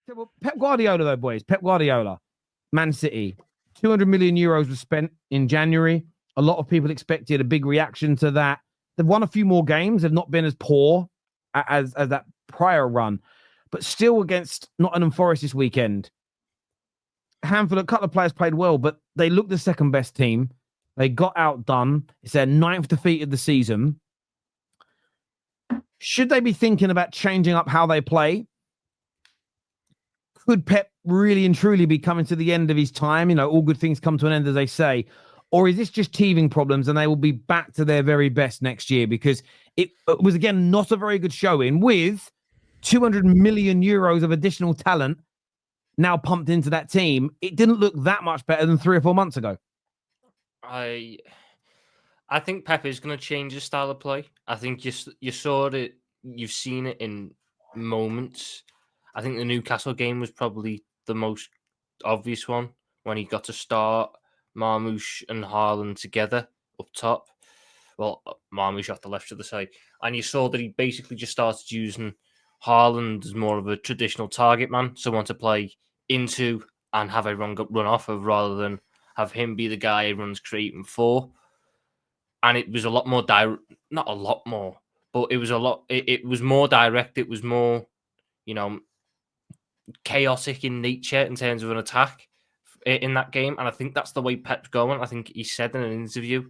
Well, Pep Guardiola, though, boys. Pep Guardiola, Man City, 200 million euros was spent in January. A lot of people expected a big reaction to that. They've won a few more games. They've not been as poor as that prior run, but still against Nottingham Forest this weekend. A couple of players played well, but they looked the second best team. They got outdone. It's their 9th defeat of the season. Should they be thinking about changing up how they play? Could Pep really and truly be coming to the end of his time? You know, all good things come to an end, as they say. Or is this just teething problems and they will be back to their very best next year? Because it was, again, not a very good showing with 200 million euros of additional talent now pumped into that team. It didn't look that much better than 3 or 4 months ago. I think Pep is going to change his style of play. I think you saw it, you've seen it in moments. I think the Newcastle game was probably the most obvious one when he got to start Marmoush and Haaland together up top. Well, Marmoush off the left of the side. And you saw that he basically just started using Haaland as more of a traditional target man, someone to play into and have a run off of rather than have him be the guy everyone's creating for. And it was a lot more not a lot more, but it was a lot. It was more direct. It was more, chaotic in nature in terms of an attack in that game. And I think that's the way Pep's going. I think he said in an interview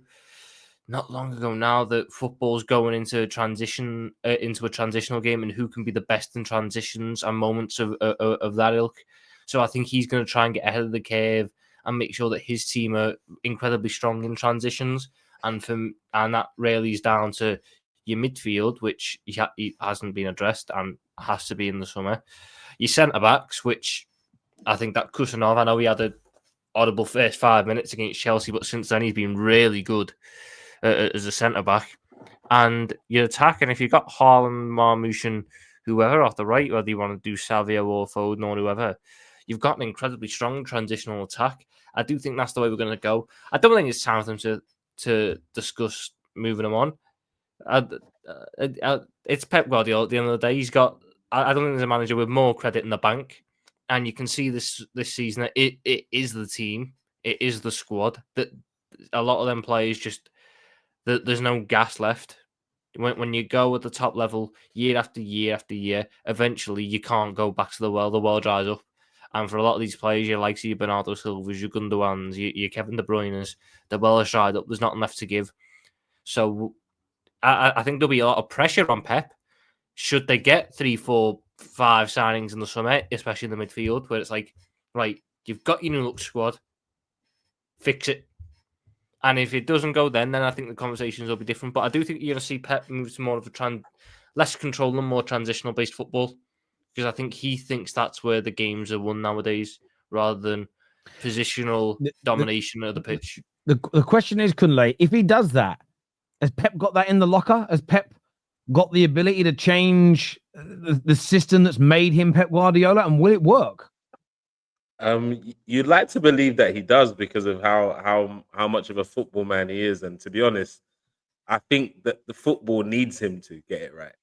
not long ago now that football's going into a transitional game, and who can be the best in transitions and moments of that ilk. So I think he's going to try and get ahead of the curve and make sure that his team are incredibly strong in transitions. And that really is down to your midfield, which he hasn't been addressed and has to be in the summer. Your centre backs, which I think that Kusanov, I know he had a audible first 5 minutes against Chelsea, but since then he's been really good as a centre back. And your attack, and if you've got Haaland, Marmoush, and whoever off the right, whether you want to do Savio or Foden or whoever, you've got an incredibly strong transitional attack. I do think that's the way we're going to go. I don't think it's time for them to discuss moving him on. It's Pep Guardiola at the end of the day. He's got. I don't think there's a manager with more credit in the bank, and you can see this season that it is the team, it is the squad that a lot of them players just there's no gas left. When you go at the top level year after year after year, eventually you can't go back to the well. The well dries up. And for a lot of these players, your likes of your Bernardo Silvas, your Gundogan's, your Kevin De Bruyne's, the well is dried up. There's nothing left to give. So I think there'll be a lot of pressure on Pep. Should they get 3, 4, 5 signings in the summer, especially in the midfield, where it's like, right, you've got your new look squad, fix it. And if it doesn't go then I think the conversations will be different. But I do think you're going to see Pep move to more of a less control and more transitional-based football, because I think he thinks that's where the games are won nowadays, rather than positional domination of the pitch. The question is, Kunle, if he does that, has Pep got that in the locker? Has Pep got the ability to change the system that's made him Pep Guardiola, and will it work? You'd like to believe that he does because of how much of a football man he is, and to be honest, I think that the football needs him to get it right,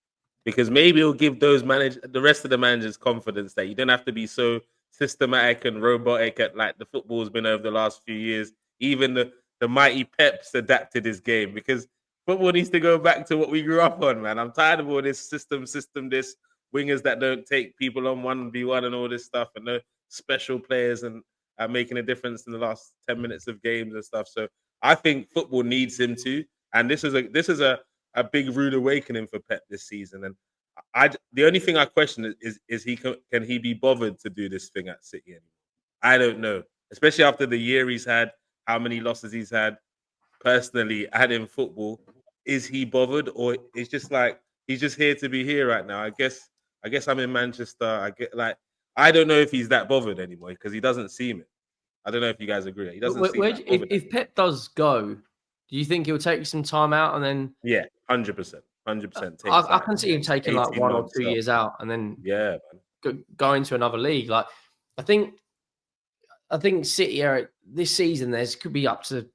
because maybe he'll give the rest of the managers confidence that you don't have to be so systematic and robotic at like the football's been over the last few years. Even the mighty Pep's adapted his game, because football needs to go back to what we grew up on, man. I'm tired of all this system, this wingers that don't take people on 1v1 and all this stuff, and no special players and making a difference in the last 10 minutes of games and stuff. So I think football needs him to, and this is a big rude awakening for Pep this season. And the only thing I question is can he be bothered to do this thing at City anymore? I don't know, especially after the year he's had, how many losses he's had. Personally, in football, is he bothered, or it's just like he's just here to be here right now? I guess I'm in Manchester. I don't know if he's that bothered anymore, because he doesn't seem it. I don't know if you guys agree. He doesn't seem that bothered. If Pep does go, do you think he'll take some time out and then? Yeah, 100%. I can see him taking like 1 or 2 years out and then go into another league. Like I think City are this season. Could be up to,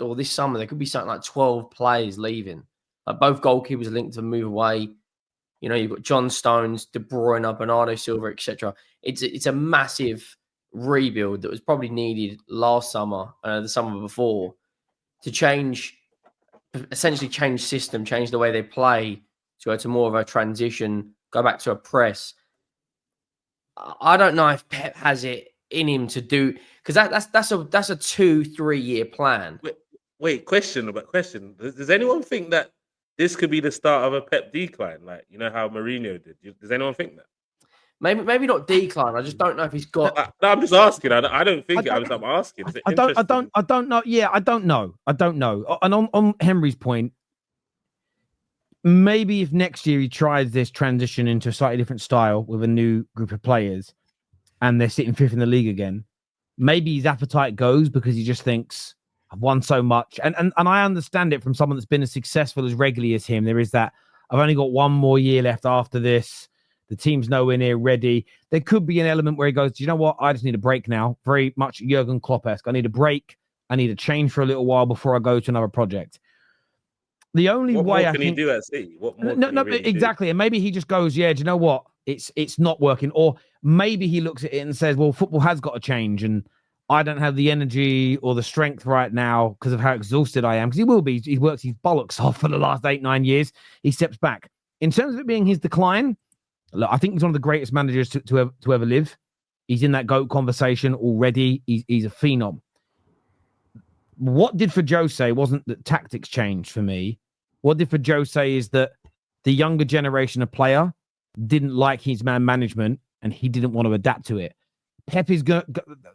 or this summer there could be something like 12 players leaving. Like both goalkeepers are linked to move away. You know, you've got John Stones, De Bruyne, Bernardo Silva, etc. It's a massive rebuild that was probably needed last summer, the summer before, to essentially change system, change the way they play, to go to more of a transition, go back to a press. I don't know if Pep has it in him to do, because that's a 2-3 year plan. Wait, question. Does anyone think that this could be the start of a Pep decline, like you know how Mourinho did? Does anyone think that? Maybe not decline. I just don't know if he's got. No, I'm just asking. I don't think I'm asking. I don't know. Yeah, I don't know. And on Henry's point, maybe if next year he tries this transition into a slightly different style with a new group of players, and they're sitting fifth in the league again, maybe his appetite goes because he just thinks, I've won so much. And I understand it from someone that's been as successful as regularly as him. There is that, I've only got one more year left after this. The team's nowhere near ready. There could be an element where he goes, do you know what? I just need a break now. Very much Jurgen Klopp-esque. I need a break. I need a change for a little while before I go to another project. The only way I think... What more can he do at City? What more no, really exactly. Do? And maybe he just goes, yeah, do you know what? It's not working. Or maybe he looks at it and says, well, football has got to change and I don't have the energy or the strength right now because of how exhausted I am. Because he will be. He works his bollocks off for the last 8-9 years. He steps back. In terms of it being his decline, look, I think he's one of the greatest managers to ever live. He's in that GOAT conversation already. He's a phenom. What did for Jose wasn't that tactics changed for me. What did for Jose is that the younger generation of player didn't like his man management and he didn't want to adapt to it. Pep is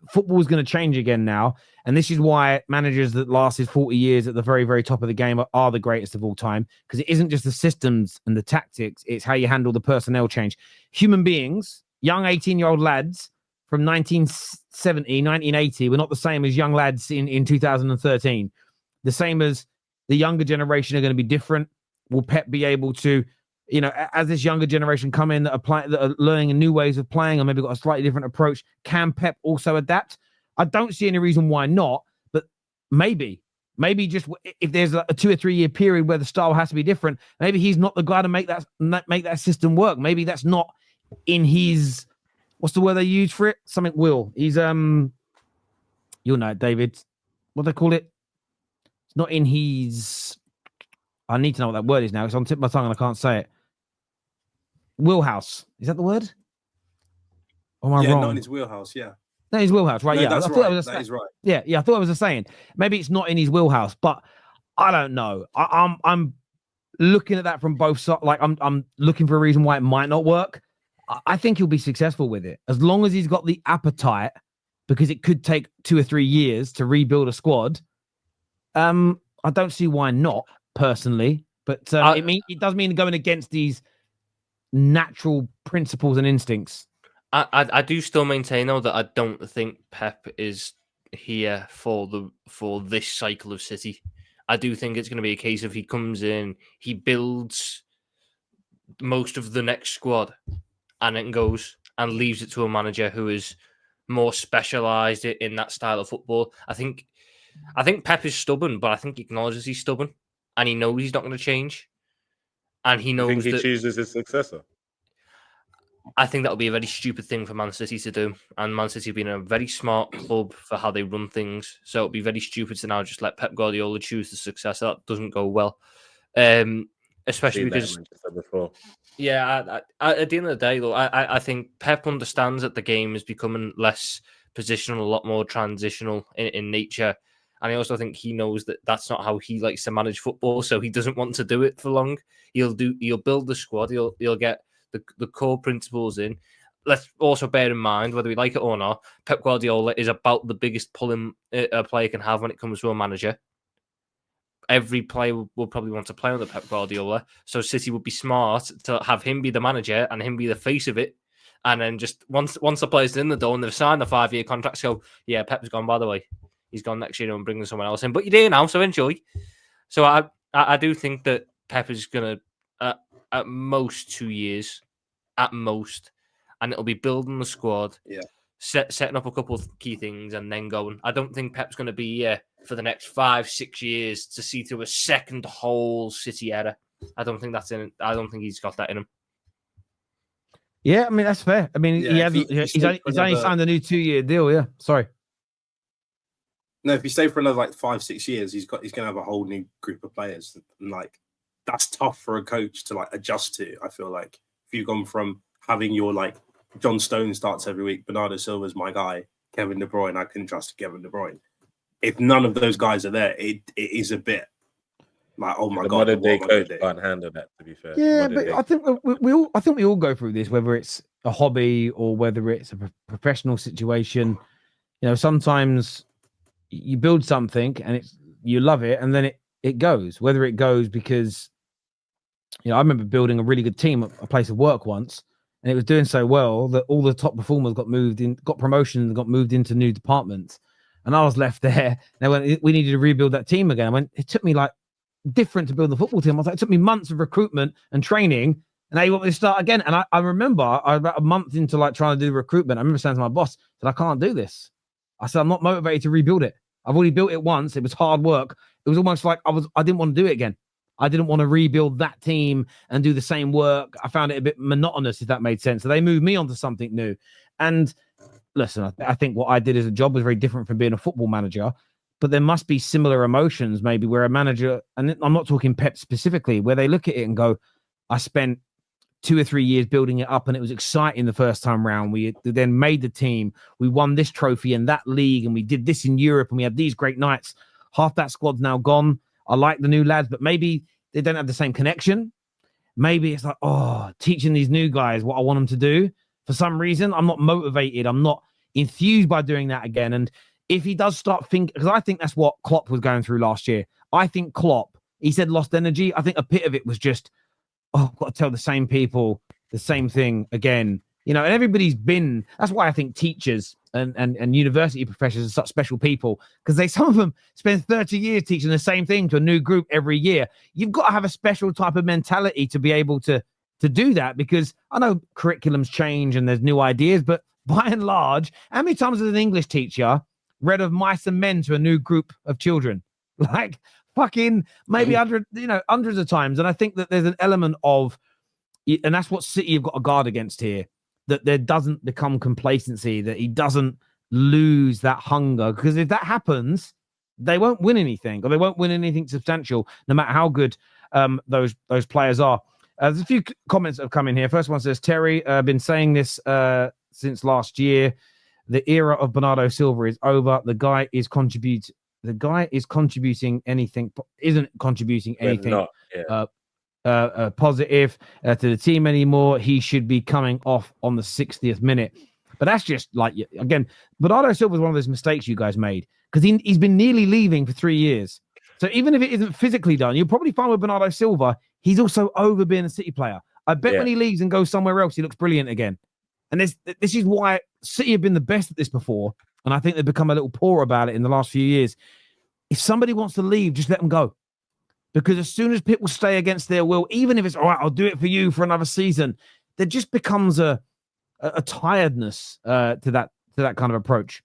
football is going to change again now. And this is why managers that lasted 40 years at the very, very top of the game are the greatest of all time. Because it isn't just the systems and the tactics. It's how you handle the personnel change. Human beings, young 18-year-old lads from 1970, 1980 were not the same as young lads in 2013. The same as the younger generation are going to be different. Will Pep be able to, as this younger generation come in that are learning new ways of playing or maybe got a slightly different approach, can Pep also adapt? I don't see any reason why not, but maybe just if there's a 2 or 3 year period where the style has to be different, maybe he's not the guy to make that system work. Maybe that's not in his, what's the word they use for it? Something will. He's, you'll know it, David. What do they call it? It's not in his, I need to know what that word is now. It's on the tip of my tongue and I can't say it. Wheelhouse. Is that the word? Or am I wrong? Not in his wheelhouse, yeah. No, his wheelhouse, right? No, yeah, that's I thought right. That is right. Yeah, I thought I was a saying. Maybe it's not in his wheelhouse, but I don't know. I'm looking at that from both sides. Like I'm looking for a reason why it might not work. I think he'll be successful with it as long as he's got the appetite, because it could take 2 or 3 years to rebuild a squad. I don't see why not, personally, but it does mean going against these natural principles and instincts. I do still maintain though that I don't think Pep is here for this cycle of City. I do think it's going to be a case of he comes in, he builds most of the next squad, and then goes and leaves it to a manager who is more specialised in that style of football. I think Pep is stubborn, but I think he acknowledges he's stubborn, and he knows he's not going to change, and he knows you think he chooses his successor. I think that would be a very stupid thing for Man City to do. And Man City have been a very smart club for how they run things. So it would be very stupid to now just let Pep Guardiola choose the successor. That doesn't go well. Especially because... Yeah, at the end of the day, though, I think Pep understands that the game is becoming less positional, a lot more transitional in nature. And I also think he knows that that's not how he likes to manage football. So he doesn't want to do it for long. He'll build the squad. He'll get the core principles in. Let's also bear in mind, whether we like it or not, Pep Guardiola is about the biggest pulling a player can have when it comes to a manager. Every player will probably want to play under Pep Guardiola. So City would be smart to have him be the manager and him be the face of it. And then just once the player's in the door and they've signed the 5-year contract, go, yeah, Pep's gone, by the way. He's gone next year and bringing someone else in. But you're there now, so enjoy. So I do think that Pep is going to, at most 2 years, at most, and it'll be building the squad, setting up a couple of key things, and then going. I don't think Pep's going to be here for the next 5-6 years to see through a second whole City era. I don't think that's in. I don't think he's got that in him. Yeah, I mean that's fair. I mean, Yeah, he's only signed a new 2-year deal. Yeah, sorry. No, if you stay for another like 5-6 years, he's gonna have a whole new group of players, and like that's tough for a coach to like adjust to. I feel like if you've gone from having your like John Stone starts every week, Bernardo Silva's my guy, Kevin De Bruyne, I can trust Kevin De Bruyne. If none of those guys are there, it is a bit like, oh my god, modern day coach can't handle that. To be fair, yeah, but I think we all go through this, whether it's a hobby or whether it's a professional situation. You know, sometimes you build something and you love it, and then it goes. Whether it goes because, I remember building a really good team at a place of work once, and it was doing so well that all the top performers got promotions and got moved into new departments, and I was left there. They went, we needed to rebuild that team again. I went, it took me like different to build the football team. I was like, it took me months of recruitment and training, and now you want me to start again. And I remember about a month into like trying to do recruitment, I remember saying to my boss that I can't do this. I said, I'm not motivated to rebuild it. I've already built it once. It was hard work. It was almost like I didn't want to do it again. I didn't want to rebuild that team and do the same work. I found it a bit monotonous, if that made sense. So they moved me on to something new. And listen, I think what I did as a job was very different from being a football manager, but there must be similar emotions maybe where a manager, and I'm not talking Pep specifically, where they look at it and go, I spent 2 or 3 years building it up and it was exciting the first time round. We then made the team. We won this trophy in that league and we did this in Europe and we had these great nights. Half that squad's now gone. I like the new lads, but maybe they don't have the same connection. Maybe it's like, teaching these new guys what I want them to do. For some reason, I'm not motivated. I'm not enthused by doing that again. And if he does start thinking, because I think that's what Klopp was going through last year. I think Klopp, he said lost energy. I think a bit of it was just, I've got to tell the same people the same thing again. And everybody's been, that's why I think teachers and university professors are such special people, because some of them spend 30 years teaching the same thing to a new group every year. You've got to have a special type of mentality to be able to do that, because I know curriculums change and there's new ideas, but by and large, how many times has an English teacher read of Mice and Men to a new group of children? Like fucking maybe hundreds of times. And I think that there's an element of, and that's what City have got to guard against here, that there doesn't become complacency, that he doesn't lose that hunger. Because if that happens, they won't win anything, or they won't win anything substantial, no matter how good those players are. There's a few comments that have come in here. First one says, Terry, been saying this since last year. The era of Bernardo Silva is over. The guy is contributing anything, isn't contributing anything positive to the team anymore. He should be coming off on the 60th minute. But that's just like, again, Bernardo Silva is one of those mistakes you guys made, because he's been nearly leaving for 3 years. So even if it isn't physically done, you'll probably find with Bernardo Silva, he's also over being a City player. I bet when he leaves and goes somewhere else, he looks brilliant again. And this is why City have been the best at this before. And I think they've become a little poor about it in the last few years. If somebody wants to leave, just let them go. Because as soon as people stay against their will, even if it's, all right, I'll do it for you for another season, there just becomes a tiredness to that kind of approach.